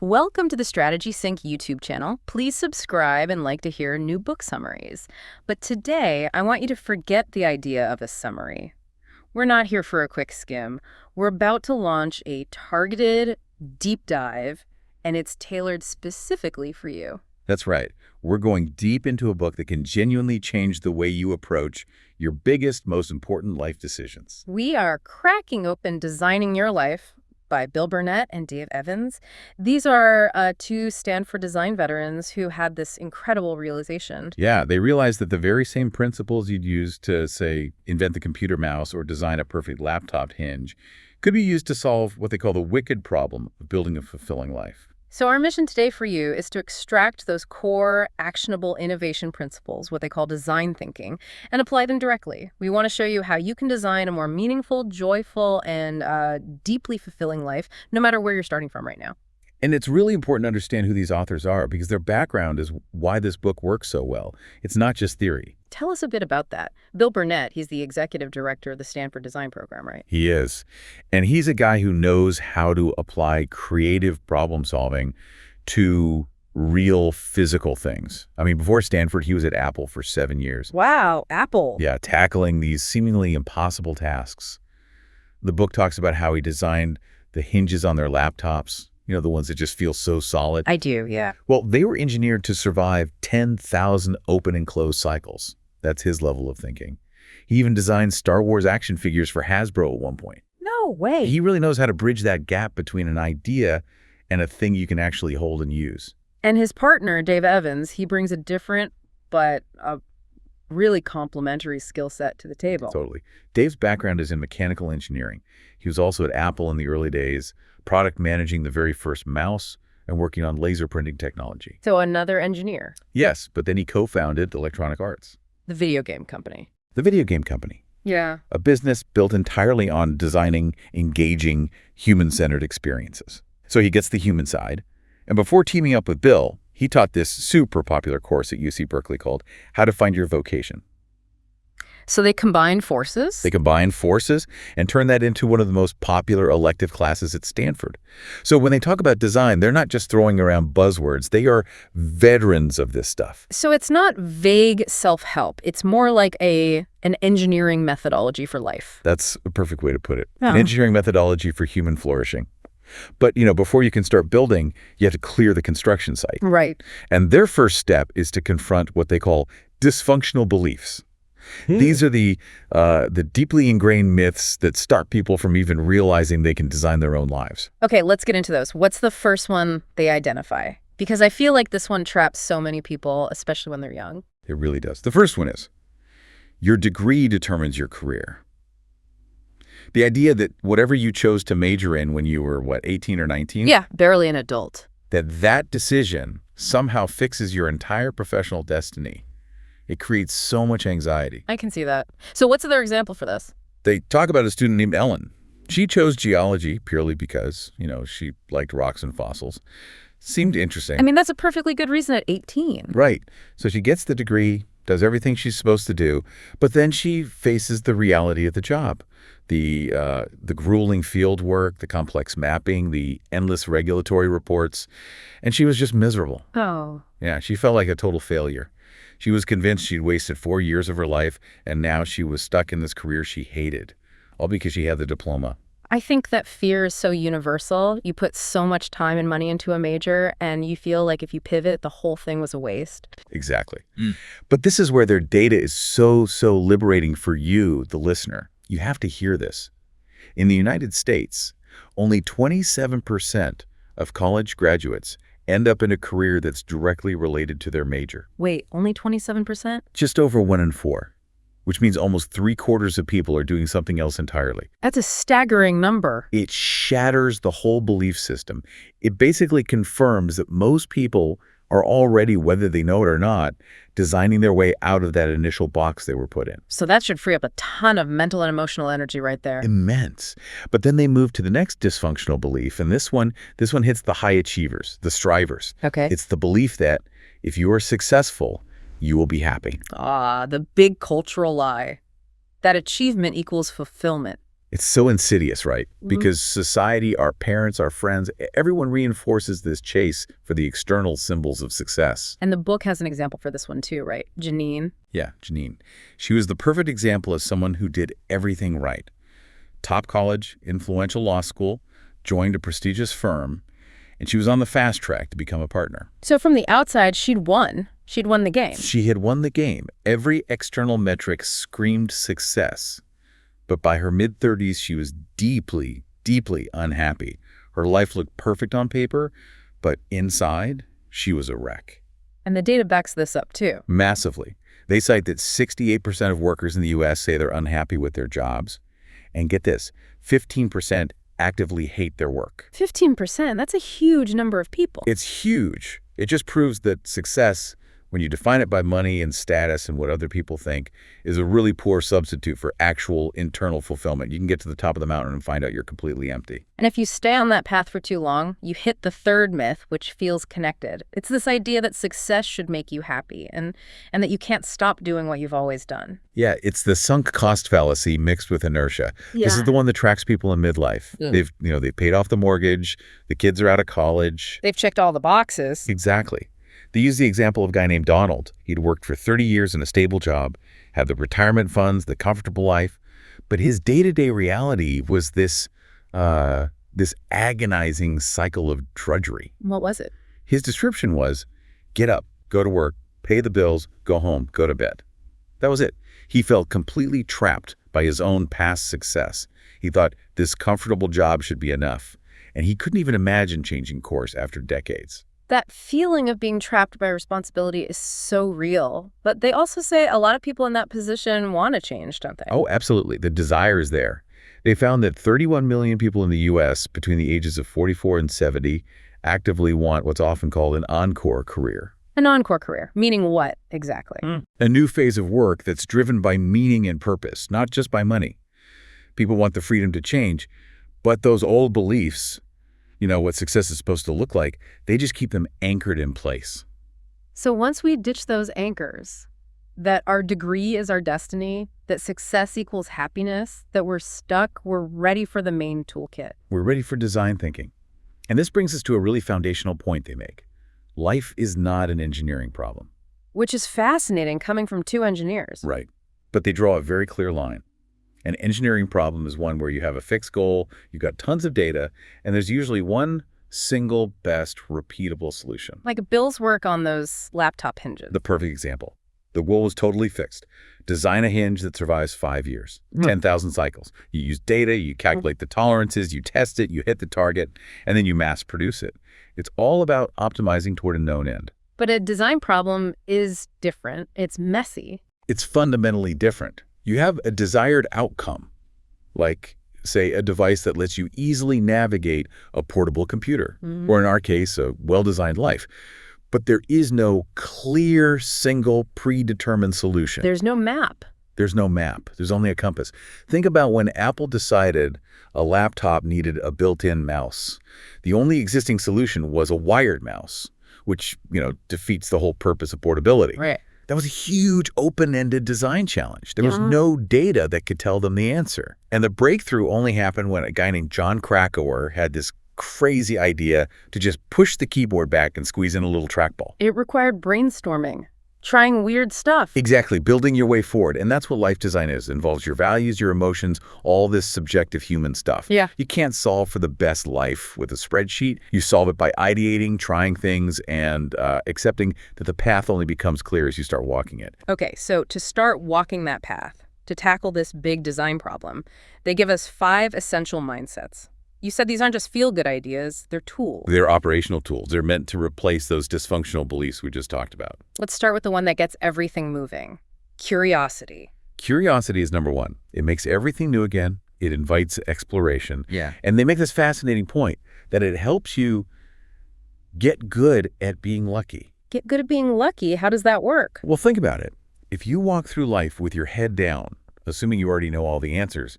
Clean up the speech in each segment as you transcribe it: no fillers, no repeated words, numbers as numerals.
Welcome to the Strategy Sync YouTube channel. Please subscribe and like to hear new book summaries. But today, I want you to forget the idea of a summary. We're not here for a quick skim. We're about to launch a targeted deep dive, and it's tailored specifically for you. That's right. We're going deep into a book that can genuinely change the way you approach your biggest, most important life decisions. We are cracking open Designing Your Life by Burnett and Dave Evans. These are two Stanford design veterans who had this incredible realization. Yeah, they realized that the very same principles you'd use to, say, invent the computer mouse or design a perfect laptop hinge could be used to solve what they call the wicked problem of building a fulfilling life. So our mission today for you is to extract those core, actionable innovation principles, what they call design thinking, and apply them directly. We want to show you how you can design a more meaningful, joyful, and deeply fulfilling life, no matter where you're starting from right now. And it's really important to understand who these authors are because their background is why this book works so well. It's not just theory. Tell us a bit about that. Burnett, he's the executive director of the Stanford Design Program, right? He is. And he's a guy who knows how to apply creative problem solving to real physical things. I mean, before Stanford, he was at Apple for 7 years. Wow, Apple. Yeah, tackling these seemingly impossible tasks. The book talks about how he designed the hinges on their laptops. You know, the ones that just feel so solid. I do, yeah. Well, they were engineered to survive 10,000 open and close cycles. That's his level of thinking. He even designed Star Wars action figures for Hasbro at one point. No way. He really knows how to bridge that gap between an idea and a thing you can actually hold and use. And his partner, Dave Evans, he brings a different but a really complementary skill set to the table. Totally. Dave's background is in mechanical engineering. He was also at Apple in the early days, product managing the very first mouse and working on laser printing technology. So another engineer. Yes, but then he co-founded Electronic Arts. The video game company. The video game company. Yeah. A business built entirely on designing engaging, human-centered experiences. So he gets the human side. And before teaming up with Bill, he taught this super popular course at UC Berkeley called How to Find Your Vocation. So they combine forces? They combine forces and turn that into one of the most popular elective classes at Stanford. So when they talk about design, they're not just throwing around buzzwords. They are veterans of this stuff. So it's not vague self-help. It's more like an engineering methodology for life. That's a perfect way to put it. Oh. An engineering methodology for human flourishing. But, you know, before you can start building, you have to clear the construction site. Right. And their first step is to confront what they call dysfunctional beliefs. These are the deeply ingrained myths that stop people from even realizing they can design their own lives. Okay, let's get into those. What's the first one they identify? Because I feel like this one traps so many people, especially when they're young. It really does. The first one is, your degree determines your career. The idea that whatever you chose to major in when you were, 18 or 19? Yeah, barely an adult. That decision somehow fixes your entire professional destiny. It creates so much anxiety. I can see that. So what's their example for this? They talk about a student named Ellen. She chose geology purely because, you know, she liked rocks and fossils. Seemed interesting. I mean, that's a perfectly good reason at 18. Right. So she gets the degree, does everything she's supposed to do, but then she faces the reality of the job. The grueling field work, the complex mapping, the endless regulatory reports, and she was just miserable. Oh. Yeah, she felt like a total failure. She was convinced she'd wasted 4 years of her life, and now she was stuck in this career she hated, all because she had the diploma. I think that fear is so universal. You put so much time and money into a major, and you feel like if you pivot, the whole thing was a waste. Exactly. But this is where their data is so liberating for you, the listener. You have to hear this. In the United States, only 27% of college graduates end up in a career that's directly related to their major. Wait, only 27%? Just over 1 in 4, which means almost 3/4 of people are doing something else entirely. That's a staggering number. It shatters the whole belief system. It basically confirms that most people are already, whether they know it or not, designing their way out of that initial box they were put in. So that should free up a ton of mental and emotional energy right there. Immense. But then they move to the next dysfunctional belief, and this one hits the high achievers, the strivers. Okay. It's the belief that if you are successful, you will be happy. Ah, the big cultural lie. That achievement equals fulfillment. It's so insidious, right? Because society, our parents, our friends, everyone reinforces this chase for the external symbols of success. And the book has an example for this one too, right? Janine. Yeah, Janine. She was the perfect example of someone who did everything right. Top college, influential law school, joined a prestigious firm, and she was on the fast track to become a partner. So from the outside, she'd won. She'd won the game. She had won the game. Every external metric screamed success. But by her mid-30s, she was deeply, deeply unhappy. Her life looked perfect on paper, but inside, she was a wreck. And the data backs this up too. Massively. They cite that 68% of workers in the U.S. say they're unhappy with their jobs. And get this, 15% actively hate their work. 15%, that's a huge number of people. It's huge. It just proves that success, when you define it by money and status and what other people think, is a really poor substitute for actual internal fulfillment. You can get to the top of the mountain and find out you're completely empty. And if you stay on that path for too long, you hit the third myth, which feels connected. It's this idea that success should make you happy and that you can't stop doing what you've always done. Yeah, it's the sunk cost fallacy mixed with inertia. This is the one that tracks people in midlife. They've paid off the mortgage, the kids are out of college. They've checked all the boxes. Exactly. They use the example of a guy named Donald. He'd worked for 30 years in a stable job, had the retirement funds, the comfortable life, but his day-to-day reality was this agonizing cycle of drudgery. What was it? His description was, get up, go to work, pay the bills, go home, go to bed. That was it. He felt completely trapped by his own past success. He thought this comfortable job should be enough, and he couldn't even imagine changing course after decades. That feeling of being trapped by responsibility is so real. But they also say a lot of people in that position want to change, don't they? Oh, absolutely. The desire is there. They found that 31 million people in the U.S. between the ages of 44 and 70 actively want what's often called an encore career. An encore career, meaning what exactly? A new phase of work that's driven by meaning and purpose, not just by money. People want the freedom to change, but those old beliefs, what success is supposed to look like, they just keep them anchored in place. So once we ditch those anchors, that our degree is our destiny, that success equals happiness, that we're stuck, we're ready for the main toolkit. We're ready for design thinking. And this brings us to a really foundational point they make. Life is not an engineering problem. Which is fascinating coming from two engineers. Right. But they draw a very clear line. An engineering problem is one where you have a fixed goal, you've got tons of data, and there's usually one single best repeatable solution. Like Bill's work on those laptop hinges. The perfect example. The goal is totally fixed. Design a hinge that survives 5 years, 10,000 cycles. You use data, you calculate the tolerances, you test it, you hit the target, and then you mass produce it. It's all about optimizing toward a known end. But a design problem is different. It's messy. It's fundamentally different. You have a desired outcome, like, say, a device that lets you easily navigate a portable computer, or in our case, a well-designed life. But there is no clear, single, predetermined solution. There's no map. There's no map. There's only a compass. Think about when Apple decided a laptop needed a built-in mouse. The only existing solution was a wired mouse, which, defeats the whole purpose of portability. Right. That was a huge open-ended design challenge. There was no data that could tell them the answer. And the breakthrough only happened when a guy named John Krakauer had this crazy idea to just push the keyboard back and squeeze in a little trackball. It required brainstorming, trying weird stuff. Exactly, building your way forward. And that's what life design is. It involves your values, your emotions, all this subjective human stuff. Yeah. You can't solve for the best life with a spreadsheet. You solve it by ideating, trying things, and accepting that the path only becomes clear as you start walking it. Okay, so to start walking that path, to tackle this big design problem, they give us 5 essential mindsets. You said these aren't just feel-good ideas, they're tools. They're operational tools. They're meant to replace those dysfunctional beliefs we just talked about. Let's start with the one that gets everything moving. Curiosity. Curiosity is number one. It makes everything new again. It invites exploration. Yeah. And they make this fascinating point that it helps you get good at being lucky. Get good at being lucky? How does that work? Well, think about it. If you walk through life with your head down, assuming you already know all the answers,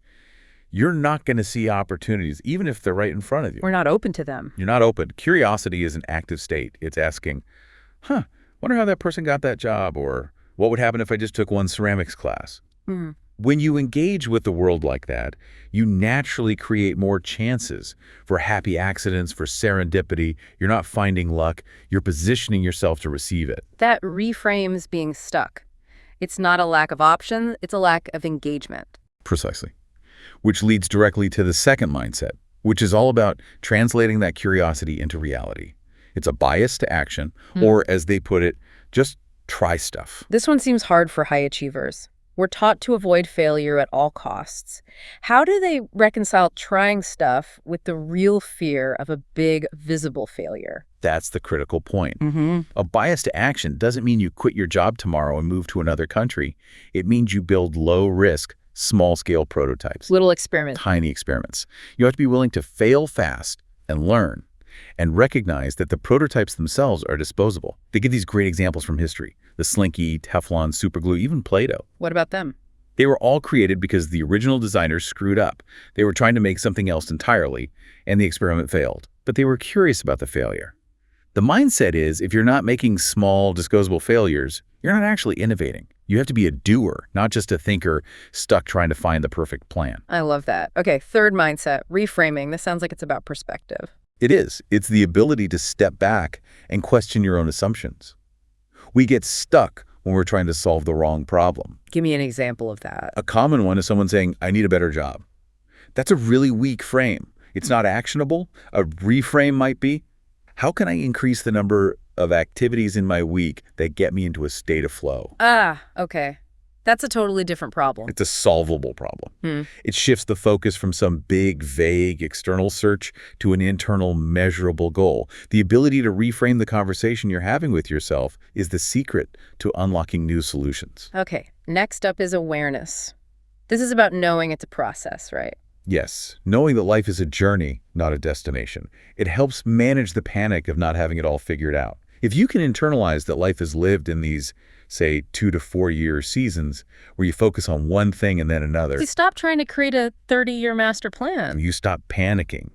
you're not going to see opportunities, even if they're right in front of you. We're not open to them. You're not open. Curiosity is an active state. It's asking, wonder how that person got that job, or what would happen if I just took one ceramics class? When you engage with the world like that, you naturally create more chances for happy accidents, for serendipity. You're not finding luck. You're positioning yourself to receive it. That reframes being stuck. It's not a lack of options, it's a lack of engagement. Precisely. Which leads directly to the second mindset, which is all about translating that curiosity into reality. It's a bias to action, or as they put it, just try stuff. This one seems hard for high achievers. We're taught to avoid failure at all costs. How do they reconcile trying stuff with the real fear of a big, visible failure? That's the critical point. A bias to action doesn't mean you quit your job tomorrow and move to another country. It means you build low-risk, small-scale prototypes. Little experiment. Tiny experiments. You have to be willing to fail fast and learn, and recognize that the prototypes themselves are disposable. They give these great examples from history. The Slinky, Teflon, superglue, even Play-Doh. What about them? They were all created because the original designers screwed up. They were trying to make something else entirely, and the experiment failed. But they were curious about the failure. The mindset is, if you're not making small, disposable failures, you're not actually innovating. You have to be a doer, not just a thinker stuck trying to find the perfect plan. I love that. Okay, third mindset, reframing. This sounds like it's about perspective. It is. It's the ability to step back and question your own assumptions. We get stuck when we're trying to solve the wrong problem. Give me an example of that. A common one is someone saying, I need a better job. That's a really weak frame. It's not actionable. A reframe might be, how can I increase the number of activities in my week that get me into a state of flow? Okay. That's a totally different problem. It's a solvable problem. It shifts the focus from some big, vague external search to an internal, measurable goal. The ability to reframe the conversation you're having with yourself is the secret to unlocking new solutions. Okay, next up is awareness. This is about knowing it's a process, right? Yes, knowing that life is a journey, not a destination. It helps manage the panic of not having it all figured out. If you can internalize that life is lived in these, say, 2 to 4 year seasons where you focus on one thing and then another. You stop trying to create a 30-year master plan. You stop panicking.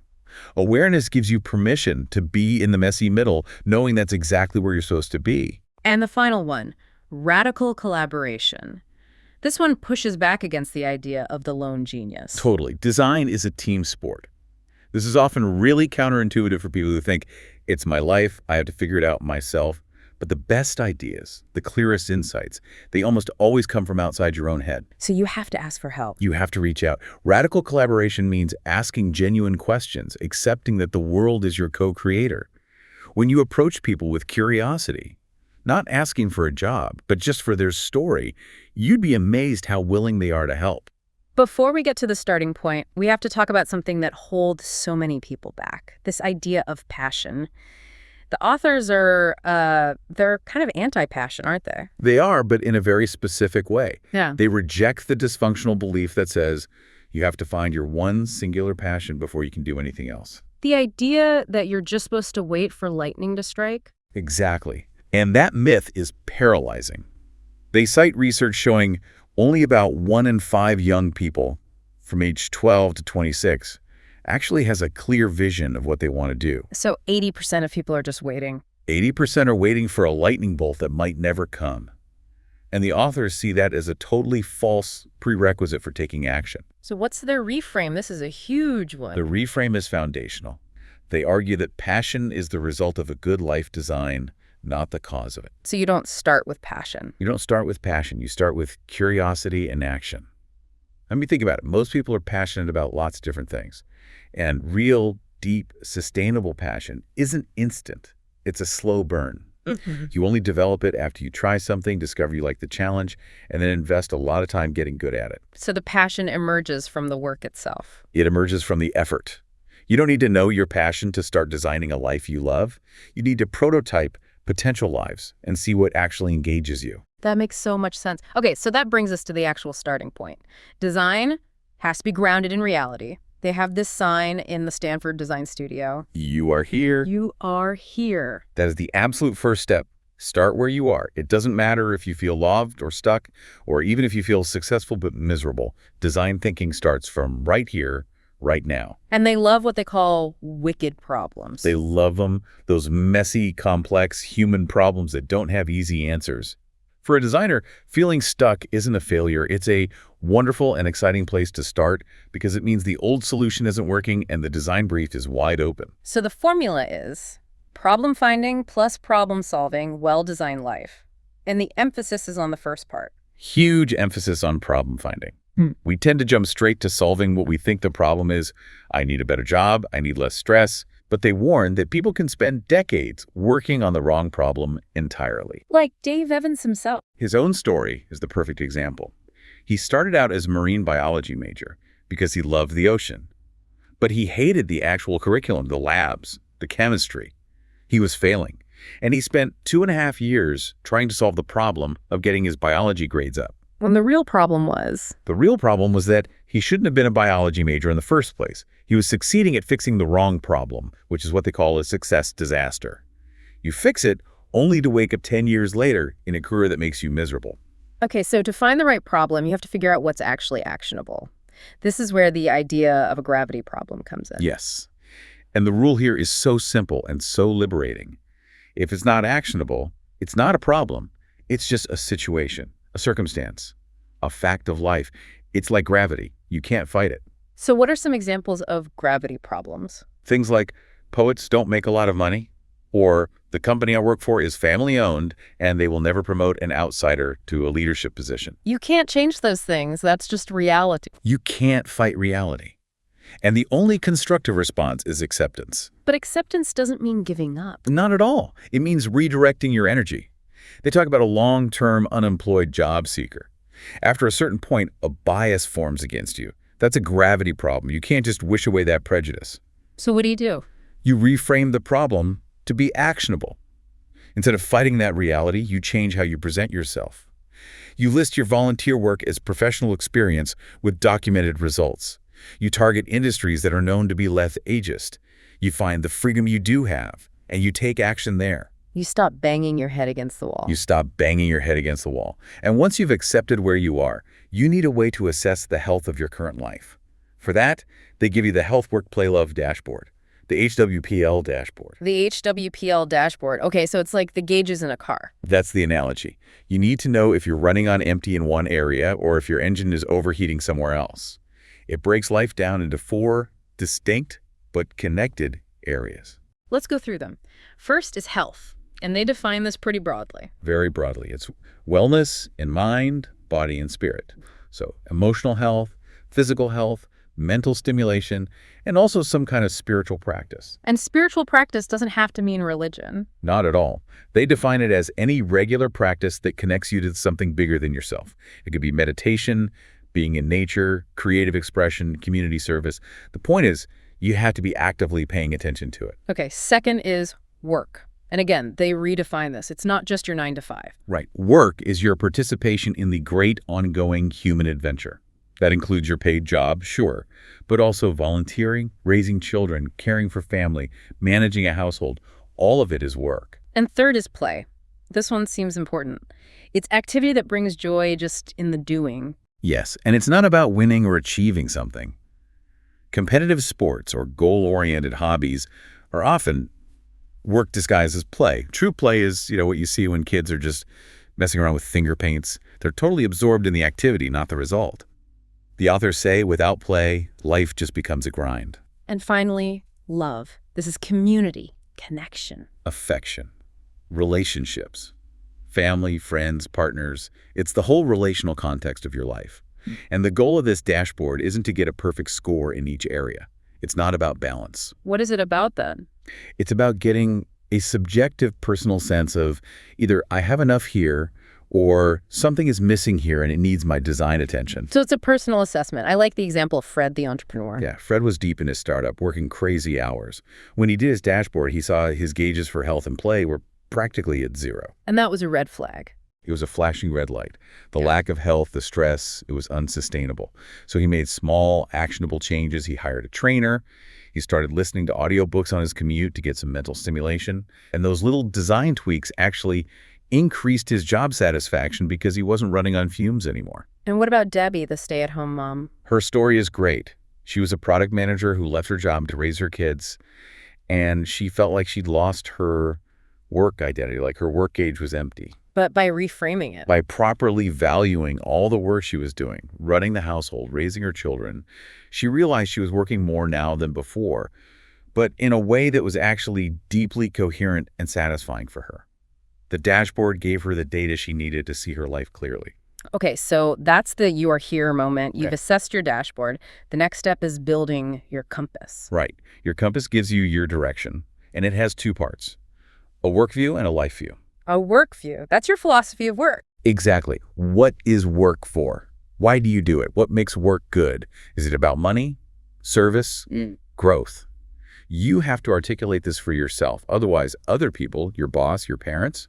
Awareness gives you permission to be in the messy middle, knowing that's exactly where you're supposed to be. And the final one, radical collaboration. This one pushes back against the idea of the lone genius. Totally. Design is a team sport. This is often really counterintuitive for people who think, it's my life, I have to figure it out myself. But the best ideas, the clearest insights, they almost always come from outside your own head. So you have to ask for help. You have to reach out. Radical collaboration means asking genuine questions, accepting that the world is your co-creator. When you approach people with curiosity, not asking for a job, but just for their story, you'd be amazed how willing they are to help. Before we get to the starting point, we have to talk about something that holds so many people back, this idea of passion. The authors are, they're kind of anti-passion, aren't they? They are, but in a very specific way. Yeah. They reject the dysfunctional belief that says you have to find your one singular passion before you can do anything else. The idea that you're just supposed to wait for lightning to strike? Exactly. And that myth is paralyzing. They cite research showing only about 1 in 5 young people from age 12 to 26 actually has a clear vision of what they want to do. So 80% of people are just waiting. 80% are waiting for a lightning bolt that might never come. And the authors see that as a totally false prerequisite for taking action. So what's their reframe? This is a huge one. The reframe is foundational. They argue that passion is the result of a good life design, not the cause of it. So you don't start with passion. You don't start with passion. You start with curiosity and action. I mean, think about it. Most people are passionate about lots of different things. And real, deep, sustainable passion isn't instant. It's a slow burn. You only develop it after you try something, discover you like the challenge, and then invest a lot of time getting good at it. So the passion emerges from the work itself. It emerges from the effort. You don't need to know your passion to start designing a life you love. You need to prototype potential lives and see what actually engages you. That makes so much sense. Okay, so that brings us to the actual starting point. Design has to be grounded in reality. They have this sign in the Stanford Design Studio. You are here. You are here. That is the absolute first step. Start where you are. It doesn't matter if you feel loved or stuck, or even if you feel successful but miserable. Design thinking starts from right here, right now. And they love what they call wicked problems. They love them, those messy, complex human problems that don't have easy answers. For a designer, feeling stuck isn't a failure. It's a Wonderful and exciting place to start because it means the old solution isn't working and the design brief is wide open. So the formula is problem finding plus problem solving, well-designed life. And the emphasis is on the first part. Huge emphasis on problem finding. We tend to jump straight to solving what we think the problem is. I need a better job, I need less stress. But they warn that people can spend decades working on the wrong problem entirely. Like Dave Evans himself. His own story is the perfect example. He started out as a marine biology major because he loved the ocean. But he hated the actual curriculum, the labs, the chemistry. He was failing. And he spent 2.5 years trying to solve the problem of getting his biology grades up. When the real problem was? The real problem was that he shouldn't have been a biology major in the first place. He was succeeding at fixing the wrong problem, which is what they call a success disaster. You fix it only to wake up 10 years later in a career that makes you miserable. Okay, so to find the right problem, you have to figure out what's actually actionable. This is where the idea of a gravity problem comes in. Yes. And the rule here is so simple and so liberating. If it's not actionable, it's not a problem. It's just a situation, a circumstance, a fact of life. It's like gravity. You can't fight it. So what are some examples of gravity problems? Things like poets don't make a lot of money, or the company I work for is family-owned and they will never promote an outsider to a leadership position. You can't change those things. That's just reality. You can't fight reality. And the only constructive response is acceptance. But acceptance doesn't mean giving up. Not at all. It means redirecting your energy. They talk about a long-term unemployed job seeker. After a certain point, a bias forms against you. That's a gravity problem. You can't just wish away that prejudice. So what do? You reframe the problem to be actionable. Instead of fighting that reality, you change how you present yourself. You list your volunteer work as professional experience with documented results. You target industries that are known to be less ageist. You find the freedom you do have, and you take action there. You stop banging your head against the wall. You stop banging your head against the wall. And once you've accepted where you are, you need a way to assess the health of your current life. For that, they give you the Health Work Play Love dashboard, the HWPL dashboard. The HWPL dashboard. Okay, so it's like the gauges in a car. That's the analogy. You need to know if you're running on empty in one area or if your engine is overheating somewhere else. It breaks life down into 4 distinct but connected areas. Let's go through them. First is health, and they define this pretty broadly. Very broadly. It's wellness in mind, body, and spirit. So emotional health, physical health, mental stimulation, and also some kind of spiritual practice. And spiritual practice doesn't have to mean religion. Not at all. They define it as any regular practice that connects you to something bigger than yourself. It could be meditation, being in nature, creative expression, community service. The point is, you have to be actively paying attention to it. Okay, second is work. And again, they redefine this. It's not just your 9 to 5. Right. Work is your participation in the great ongoing human adventure. That includes your paid job, sure, but also volunteering, raising children, caring for family, managing a household. All of it is work. And third is play. This one seems important. It's activity that brings joy just in the doing. Yes, and it's not about winning or achieving something. Competitive sports or goal-oriented hobbies are often work disguised as play. True play is, what you see when kids are just messing around with finger paints. They're totally absorbed in the activity, not the result. The authors say, without play, life just becomes a grind. And finally, love. This is community, connection. Affection, relationships, family, friends, partners. It's the whole relational context of your life. And the goal of this dashboard isn't to get a perfect score in each area. It's not about balance. What is it about then? It's about getting a subjective personal sense of either I have enough here or something is missing here and it needs my design attention. So it's a personal assessment. I like the example of Fred, the entrepreneur. Yeah, Fred was deep in his startup, working crazy hours. When he did his dashboard, he saw his gauges for health and play were practically at 0. And that was a red flag. It was a flashing red light. The lack of health, the stress, it was unsustainable. So he made small, actionable changes. He hired a trainer. He started listening to audiobooks on his commute to get some mental stimulation. And those little design tweaks actually increased his job satisfaction because he wasn't running on fumes anymore. And what about Debbie, the stay-at-home mom? Her story is great. She was a product manager who left her job to raise her kids, and she felt like she'd lost her work identity, like her work gauge was empty. But by reframing it. By properly valuing all the work she was doing, running the household, raising her children, she realized she was working more now than before, but in a way that was actually deeply coherent and satisfying for her. The dashboard gave her the data she needed to see her life clearly. Okay, so that's the you are here moment. You've Okay. assessed your dashboard. The next step is building your compass. Right. Your compass gives you your direction, and it has two parts, a work view and a life view. A work view. That's your philosophy of work. Exactly. What is work for? Why do you do it? What makes work good? Is it about money, service, growth? You have to articulate this for yourself. Otherwise, other people, your boss, your parents,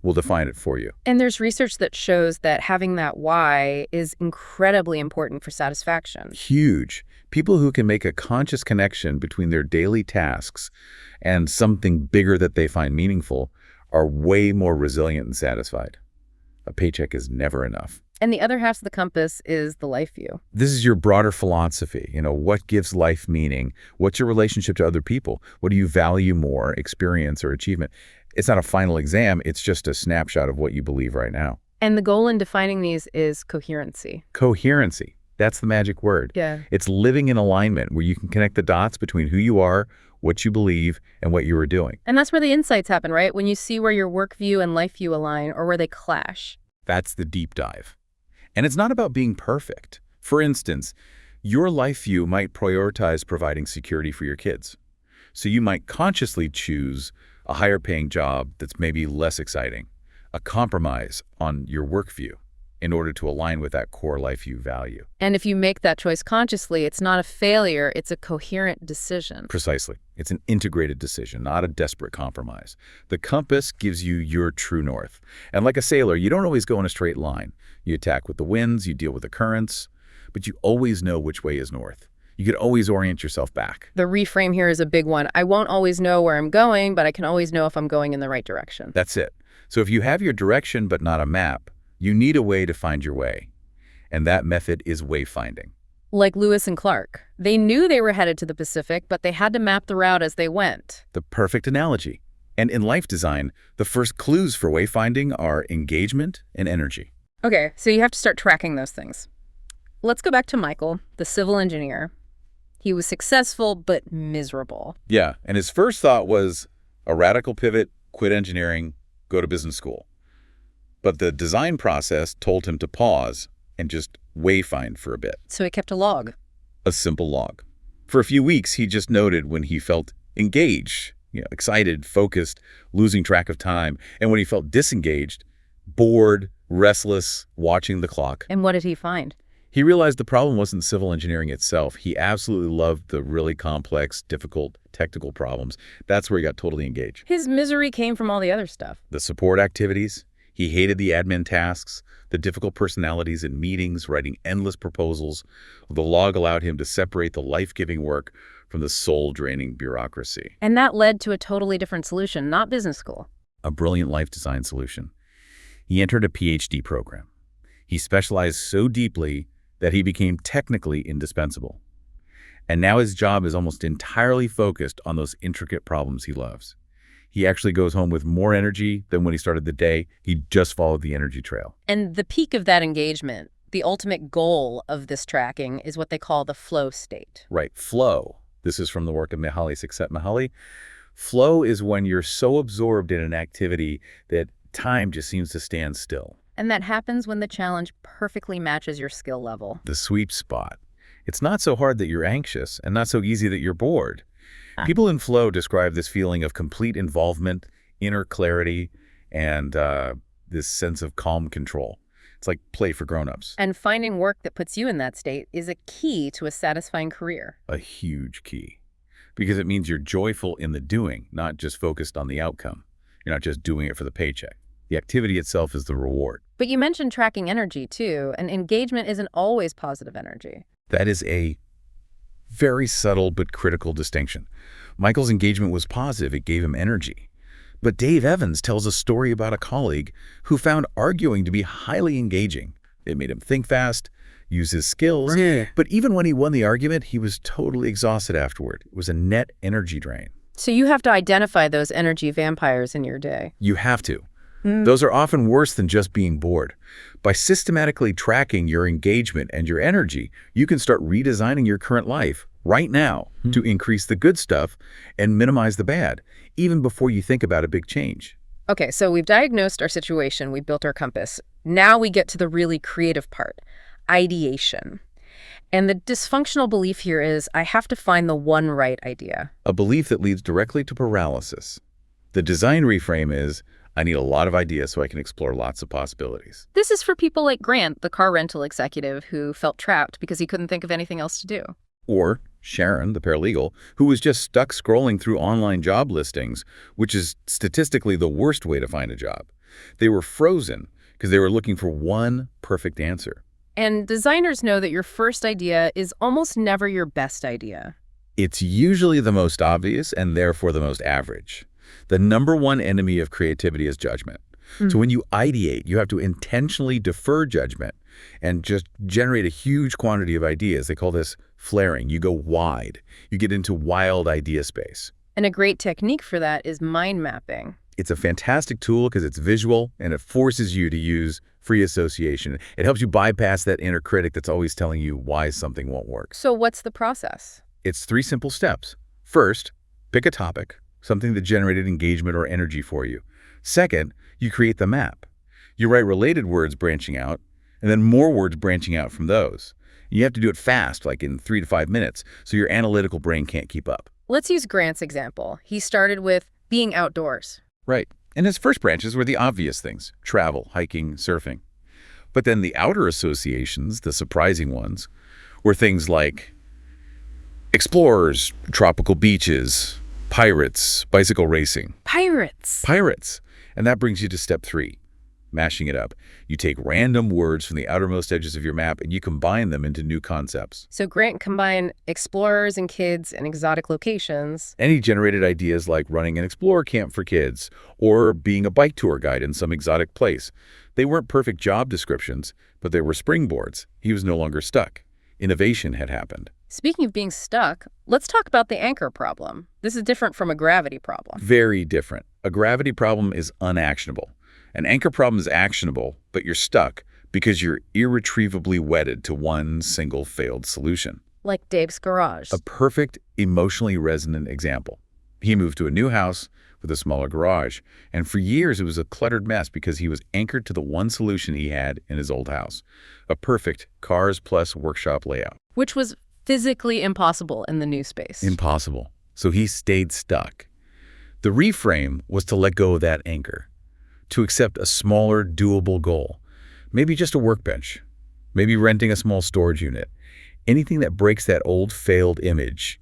will define it for you. And there's research that shows that having that why is incredibly important for satisfaction. Huge. People who can make a conscious connection between their daily tasks and something bigger that they find meaningful are way more resilient and satisfied. A paycheck is never enough. And the other half of the compass is the life view. This is your broader philosophy. What gives life meaning? What's your relationship to other people? What do you value more, experience or achievement? It's not a final exam. It's just a snapshot of what you believe right now. And the goal in defining these is coherency. Coherency. That's the magic word. Yeah. It's living in alignment where you can connect the dots between who you are, what you believe, and what you are doing. And that's where the insights happen, right? When you see where your work view and life view align or where they clash. That's the deep dive. And it's not about being perfect. For instance, your life view might prioritize providing security for your kids. So you might consciously choose a higher paying job that's maybe less exciting, a compromise on your work view in order to align with that core life view value. And if you make that choice consciously, it's not a failure, it's a coherent decision. Precisely. It's an integrated decision, not a desperate compromise. The compass gives you your true north. And like a sailor, you don't always go in a straight line. You attack with the winds, you deal with the currents, but you always know which way is north. You can always orient yourself back. The reframe here is a big one. I won't always know where I'm going, but I can always know if I'm going in the right direction. That's it. So if you have your direction but not a map, you need a way to find your way. And that method is wayfinding. Like Lewis and Clark. They knew they were headed to the Pacific, but they had to map the route as they went. The perfect analogy. And in life design, the first clues for wayfinding are engagement and energy. Okay, so you have to start tracking those things. Let's go back to Michael, the civil engineer. He was successful, but miserable. Yeah, and his first thought was a radical pivot, quit engineering, go to business school. But the design process told him to pause and just wayfind for a bit. So he kept a log. A simple log. For a few weeks, he just noted when he felt engaged, excited, focused, losing track of time, and when he felt disengaged, bored, restless, watching the clock. And what did he find? He realized the problem wasn't civil engineering itself. He absolutely loved the really complex, difficult, technical problems. That's where he got totally engaged. His misery came from all the other stuff. The support activities. He hated the admin tasks, the difficult personalities in meetings, writing endless proposals. The log allowed him to separate the life-giving work from the soul-draining bureaucracy. And that led to a totally different solution, not business school. A brilliant life design solution. He entered a PhD program. He specialized so deeply that he became technically indispensable. And now his job is almost entirely focused on those intricate problems he loves. He actually goes home with more energy than when he started the day. He just followed the energy trail. And the peak of that engagement, the ultimate goal of this tracking, is what they call the flow state. Right, flow. This is from the work of Mihaly Csikszentmihalyi. Flow is when you're so absorbed in an activity that time just seems to stand still. And that happens when the challenge perfectly matches your skill level. The sweet spot. It's not so hard that you're anxious and not so easy that you're bored. People in flow describe this feeling of complete involvement, inner clarity, and this sense of calm control. It's like play for grown-ups. And finding work that puts you in that state is a key to a satisfying career. A huge key. Because it means you're joyful in the doing, not just focused on the outcome. You're not just doing it for the paycheck. The activity itself is the reward. But you mentioned tracking energy, too, and engagement isn't always positive energy. That is a very subtle but critical distinction. Michael's engagement was positive. It gave him energy. But Dave Evans tells a story about a colleague who found arguing to be highly engaging. It made him think fast, use his skills. But even when he won the argument, he was totally exhausted afterward. It was a net energy drain. So you have to identify those energy vampires in your day. You have to. Those are often worse than just being bored. By systematically tracking your engagement and your energy, you can start redesigning your current life right now to increase the good stuff and minimize the bad, even before you think about a big change. Okay, so we've diagnosed our situation, we built our compass. Now we get to the really creative part, ideation. And the dysfunctional belief here is I have to find the one right idea. A belief that leads directly to paralysis. The design reframe is, I need a lot of ideas so I can explore lots of possibilities. This is for people like Grant, the car rental executive who felt trapped because he couldn't think of anything else to do. Or Sharon, the paralegal, who was just stuck scrolling through online job listings, which is statistically the worst way to find a job. They were frozen because they were looking for one perfect answer. And designers know that your first idea is almost never your best idea. It's usually the most obvious and therefore the most average. The number one enemy of creativity is judgment. So when you ideate, you have to intentionally defer judgment and just generate a huge quantity of ideas. They call this flaring. You go wide. You get into wild idea space. And a great technique for that is mind mapping. It's a fantastic tool because it's visual and it forces you to use free association. It helps you bypass that inner critic that's always telling you why something won't work. So what's the process? It's 3 simple steps. First, pick a topic, something that generated engagement or energy for you. Second, you create the map. You write related words branching out, and then more words branching out from those. You have to do it fast, like in 3 to 5 minutes, so your analytical brain can't keep up. Let's use Grant's example. He started with being outdoors. Right. And his first branches were the obvious things: travel, hiking, surfing. But then the outer associations, the surprising ones, were things like explorers, tropical beaches, pirates, bicycle racing. Pirates! Pirates. And that brings you to step 3, mashing it up. You take random words from the outermost edges of your map and you combine them into new concepts. So Grant combined explorers and kids and exotic locations. And he generated ideas like running an explorer camp for kids or being a bike tour guide in some exotic place. They weren't perfect job descriptions, but they were springboards. He was no longer stuck. Innovation had happened. Speaking of being stuck, let's talk about the anchor problem. This is different from a gravity problem. Very different. A gravity problem is unactionable. An anchor problem is actionable, but you're stuck because you're irretrievably wedded to one single failed solution. Like Dave's garage. A perfect, emotionally resonant example. He moved to a new house with a smaller garage, and for years it was a cluttered mess because he was anchored to the one solution he had in his old house. A perfect cars plus workshop layout. Which was physically impossible in the new space. Impossible. So he stayed stuck. The reframe was to let go of that anchor, to accept a smaller, doable goal. Maybe just a workbench. Maybe renting a small storage unit. Anything that breaks that old failed image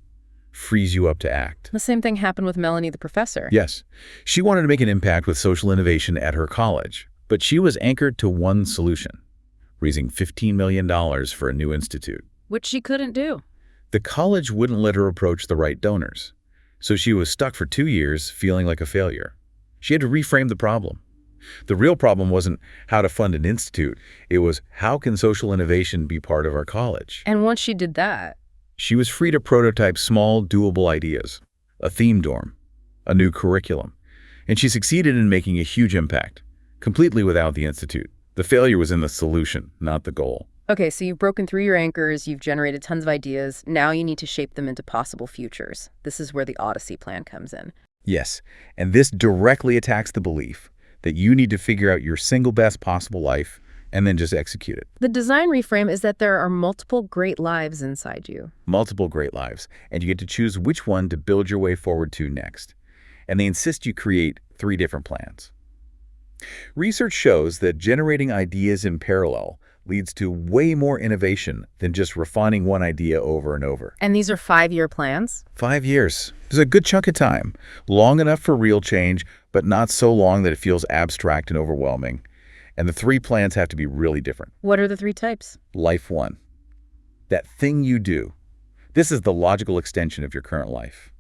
frees you up to act. The same thing happened with Melanie the professor. Yes. She wanted to make an impact with social innovation at her college, but she was anchored to one solution: raising $15 million for a new institute. Which she couldn't do. The college wouldn't let her approach the right donors, so she was stuck for 2 years feeling like a failure. She had to reframe the problem. The real problem wasn't how to fund an institute. It was, how can social innovation be part of our college? And once she did that, She was free to prototype small, doable ideas, a theme dorm, a new curriculum, and she succeeded in making a huge impact, completely without the institute. The failure was in the solution, not the goal. okay, so you've broken through your anchors, you've generated tons of ideas, now you need to shape them into possible futures. This is where the Odyssey plan comes in. Yes, and this directly attacks the belief that you need to figure out your single best possible life and then just execute it. The design reframe is that there are multiple great lives inside you. Multiple great lives, and you get to choose which one to build your way forward to next. And they insist you create 3 different plans. Research shows that generating ideas in parallel leads to way more innovation than just refining one idea over and over. And these are 5-year plans? 5 years is a good chunk of time, long enough for real change, but not so long that it feels abstract and overwhelming. And the 3 plans have to be really different. What are the 3 types? Life 1. That thing you do. This is the logical extension of your current life.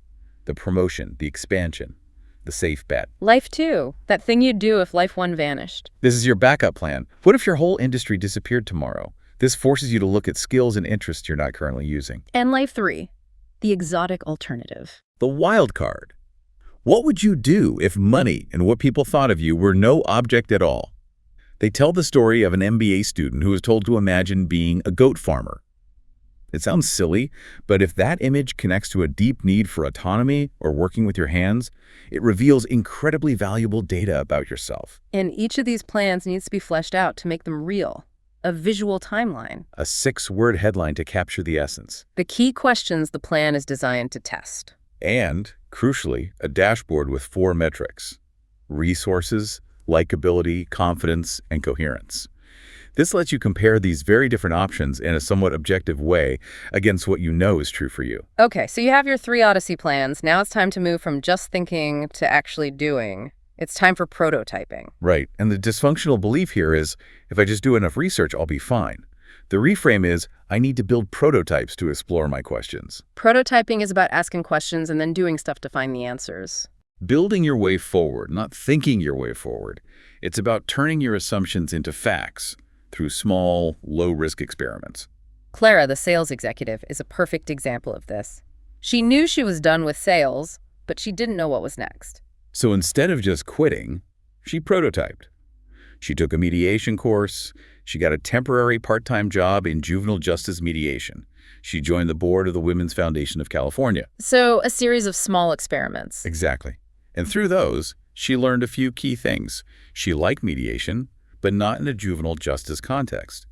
The promotion, the expansion, the safe bet. Life 2. That thing you'd do if Life 1 vanished. This is your backup plan. What if your whole industry disappeared tomorrow? This forces you to look at skills and interests you're not currently using. And Life 3. The exotic alternative. The wild card. What would you do if money and what people thought of you were no object at all? They tell the story of an MBA student who was told to imagine being a goat farmer. It sounds silly, but if that image connects to a deep need for autonomy or working with your hands, it reveals incredibly valuable data about yourself. And each of these plans needs to be fleshed out to make them real. A visual timeline. A 6-word headline to capture the essence. The key questions the plan is designed to test. And, crucially, a dashboard with 4 metrics: resources, likability, confidence, and coherence. This lets you compare these very different options in a somewhat objective way against what you know is true for you. Okay, so you have your 3 Odyssey plans. Now it's time to move from just thinking to actually doing. It's time for prototyping. Right, and the dysfunctional belief here is, if I just do enough research, I'll be fine. The reframe is, I need to build prototypes to explore my questions. Prototyping is about asking questions and then doing stuff to find the answers. Building your way forward, not thinking your way forward. It's about turning your assumptions into facts through small, low-risk experiments. Clara, the sales executive, is a perfect example of this. She knew she was done with sales, but she didn't know what was next. So instead of just quitting, she prototyped. She took a mediation course. She got a temporary part-time job in juvenile justice mediation. She joined the board of the Women's Foundation of California. So a series of small experiments. Exactly. And through those, she learned a few key things. She liked mediation, but not in a juvenile justice context.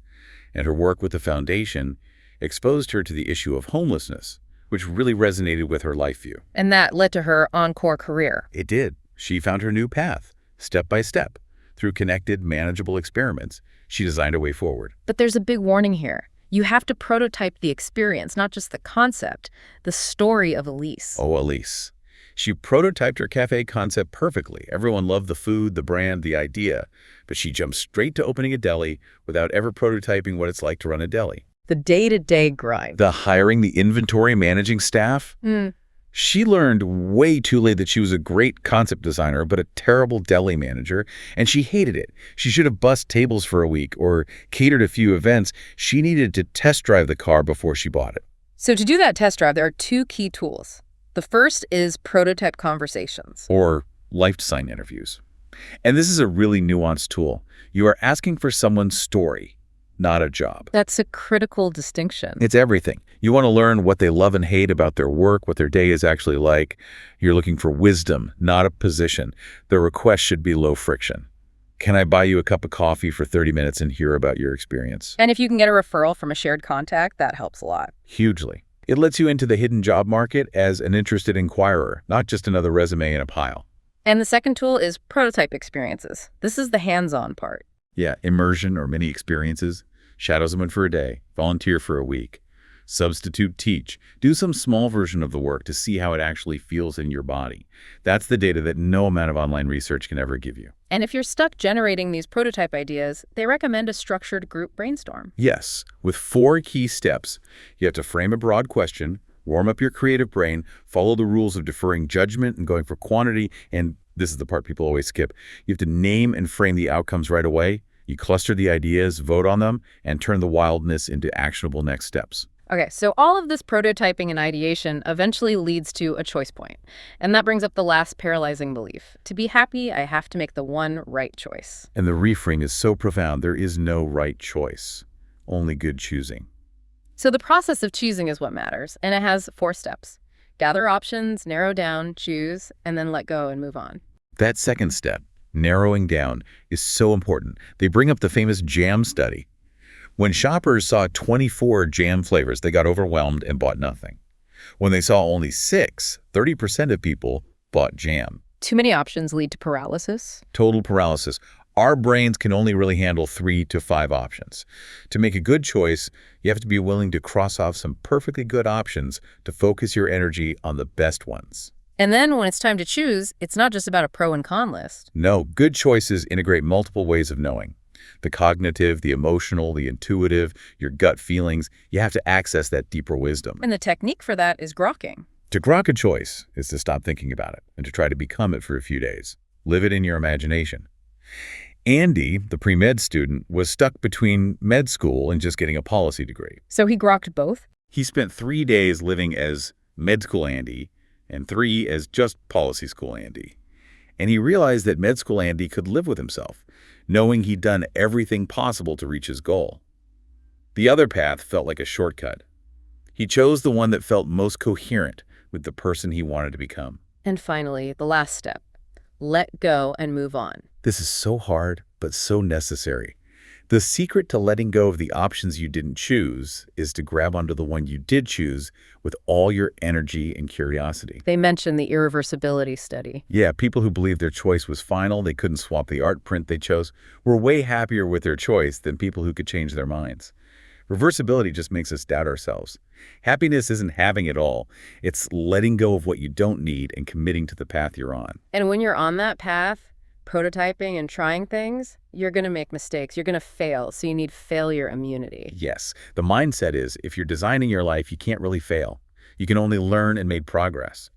And her work with the foundation exposed her to the issue of homelessness, which really resonated with her life view. And that led to her encore career. It did. She found her new path, step by step. Through connected, manageable experiments, she designed a way forward. But there's a big warning here. You have to prototype the experience, not just the concept, the story of Elise. Oh, Elise. She prototyped her cafe concept perfectly. Everyone loved the food, the brand, the idea. But she jumped straight to opening a deli without ever prototyping what it's like to run a deli. The day-to-day grind. The hiring, the inventory, managing staff. She learned way too late that she was a great concept designer, but a terrible deli manager, and she hated it. She should have bussed tables for a week or catered a few events. She needed to test drive the car before she bought it. So to do that test drive, there are 2 key tools. The first is prototype conversations. Or life design interviews. And this is a really nuanced tool. You are asking for someone's story, not a job. That's a critical distinction. It's everything. You want to learn what they love and hate about their work, what their day is actually like. You're looking for wisdom, not a position. The request should be low friction. Can I buy you a cup of coffee for 30 minutes and hear about your experience? And if you can get a referral from a shared contact, that helps a lot. Hugely. It lets you into the hidden job market as an interested inquirer, not just another resume in a pile. And the second tool is prototype experiences. This is the hands-on part. Yeah, immersion or mini experiences. Shadow someone for a day, volunteer for a week, substitute teach. Do some small version of the work to see how it actually feels in your body. That's the data that no amount of online research can ever give you. And if you're stuck generating these prototype ideas, they recommend a structured group brainstorm. Yes, with 4 key steps. You have to frame a broad question, warm up your creative brain, follow the rules of deferring judgment and going for quantity, and this is the part people always skip. You have to name and frame the outcomes right away. You cluster the ideas, vote on them, and turn the wildness into actionable next steps. Okay, so all of this prototyping and ideation eventually leads to a choice point. And that brings up the last paralyzing belief. To be happy, I have to make the one right choice. And the reframe is so profound, there is no right choice, only good choosing. So the process of choosing is what matters, and it has 4 steps. Gather options, narrow down, choose, and then let go and move on. That second step, narrowing down, is so important. They bring up the famous jam study. When shoppers saw 24 jam flavors, they got overwhelmed and bought nothing. When they saw only 6, 30% of people bought jam. Too many options lead to paralysis. Total paralysis. Our brains can only really handle 3 to 5 options. To make a good choice, you have to be willing to cross off some perfectly good options to focus your energy on the best ones. And then when it's time to choose, it's not just about a pro and con list. No, good choices integrate multiple ways of knowing. The cognitive, the emotional, the intuitive, your gut feelings. You have to access that deeper wisdom. And the technique for that is grokking. To grok a choice is to stop thinking about it and to try to become it for a few days. Live it in your imagination. Andy, the pre-med student, was stuck between med school and just getting a policy degree. So he grokked both? He spent 3 days living as med school Andy and 3 as just policy school Andy. And he realized that med school Andy could live with himself, knowing he'd done everything possible to reach his goal. The other path felt like a shortcut. He chose the one that felt most coherent with the person he wanted to become. And finally, the last step. Let go and move on. This is so hard, but so necessary. The secret to letting go of the options you didn't choose is to grab onto the one you did choose with all your energy and curiosity. They mentioned the irreversibility study. Yeah, people who believed their choice was final, they couldn't swap the art print they chose, were way happier with their choice than people who could change their minds. Reversibility just makes us doubt ourselves. Happiness isn't having it all. It's letting go of what you don't need and committing to the path you're on. And when you're on that path, prototyping and trying things, you're going to make mistakes. You're going to fail, so you need failure immunity. Yes, the mindset is if you're designing your life, you can't really fail. You can only learn and make progress.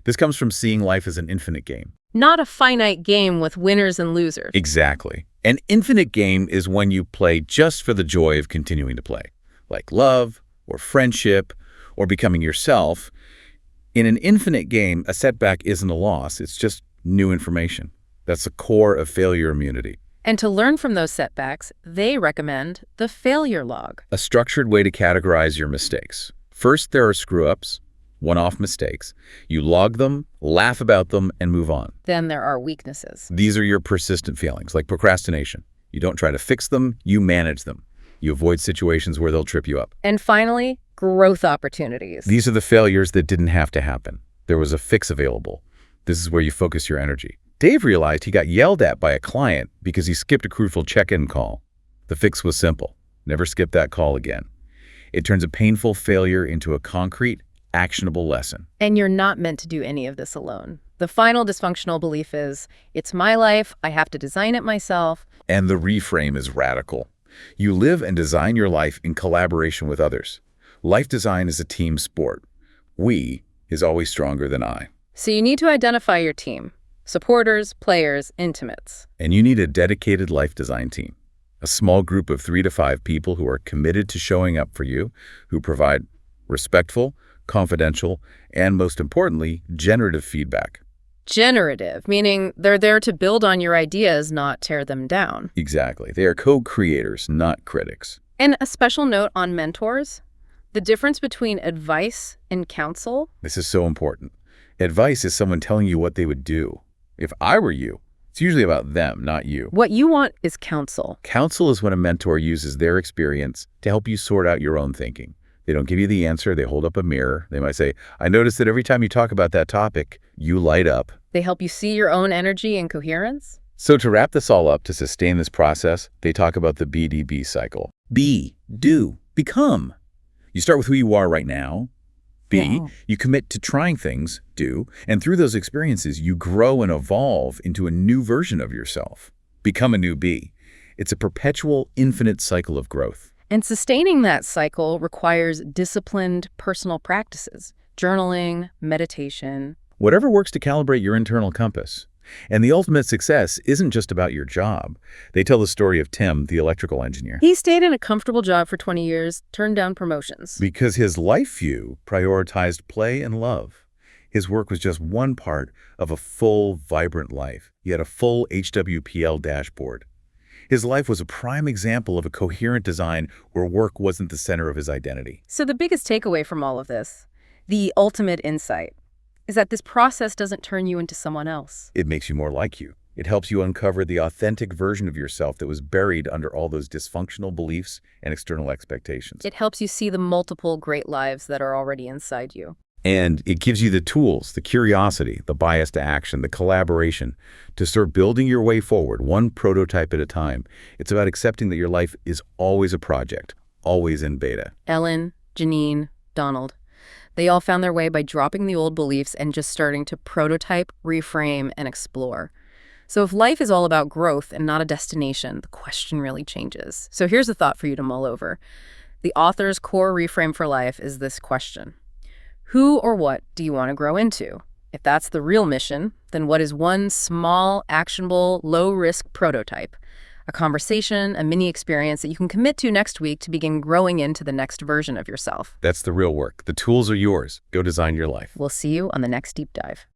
This comes from seeing life as an infinite game. Not a finite game with winners and losers. Exactly. An infinite game is when you play just for the joy of continuing to play, like love or friendship or becoming yourself. In an infinite game, a setback isn't a loss. It's just new information. That's the core of failure immunity. And to learn from those setbacks, they recommend the failure log. A structured way to categorize your mistakes. First, there are screw-ups, one-off mistakes. You log them, laugh about them, and move on. Then there are weaknesses. These are your persistent feelings, like procrastination. You don't try to fix them, you manage them. You avoid situations where they'll trip you up. And finally, growth opportunities. These are the failures that didn't have to happen. There was a fix available. This is where you focus your energy. Dave realized he got yelled at by a client because he skipped a crucial check-in call. The fix was simple. Never skip that call again. It turns a painful failure into a concrete, actionable lesson. And you're not meant to do any of this alone. The final dysfunctional belief is, it's my life, I have to design it myself. And the reframe is radical. You live and design your life in collaboration with others. Life design is a team sport. We is always stronger than I. So you need to identify your team. Supporters, players, intimates. And you need a dedicated life design team. A small group of 3 to 5 people who are committed to showing up for you, who provide respectful, confidential, and most importantly, generative feedback. Generative, meaning they're there to build on your ideas, not tear them down. Exactly. They are co-creators, not critics. And a special note on mentors, the difference between advice and counsel. This is so important. Advice is someone telling you what they would do. If I were you, it's usually about them, not you. What you want is counsel. Counsel is when a mentor uses their experience to help you sort out your own thinking. They don't give you the answer. They hold up a mirror. They might say, I notice that every time you talk about that topic, you light up. They help you see your own energy and coherence. So to wrap this all up, to sustain this process, they talk about the BDB cycle. Be, do, become. You start with who you are right now. B, you commit to trying things, do, and through those experiences, you grow and evolve into a new version of yourself. Become a new B. It's a perpetual, infinite cycle of growth. And sustaining that cycle requires disciplined personal practices, journaling, meditation. Whatever works to calibrate your internal compass. And the ultimate success isn't just about your job. They tell the story of Tim, the electrical engineer. He stayed in a comfortable job for 20 years, turned down promotions. Because his life view prioritized play and love. His work was just one part of a full, vibrant life. He had a full HWPL dashboard. His life was a prime example of a coherent design where work wasn't the center of his identity. So the biggest takeaway from all of this, the ultimate insight, is that this process doesn't turn you into someone else. It makes you more like you. It helps you uncover the authentic version of yourself that was buried under all those dysfunctional beliefs and external expectations. It helps you see the multiple great lives that are already inside you. And it gives you the tools, the curiosity, the bias to action, the collaboration to start building your way forward, one prototype at a time. It's about accepting that your life is always a project, always in beta. Ellen, Janine, Donald. They all found their way by dropping the old beliefs and just starting to prototype, reframe, and explore. So if life is all about growth and not a destination, the question really changes. So here's a thought for you to mull over. The author's core reframe for life is this question. Who or what do you want to grow into? If that's the real mission, then what is one small, actionable, low-risk prototype? A conversation, a mini experience that you can commit to next week to begin growing into the next version of yourself. That's the real work. The tools are yours. Go design your life. We'll see you on the next deep dive.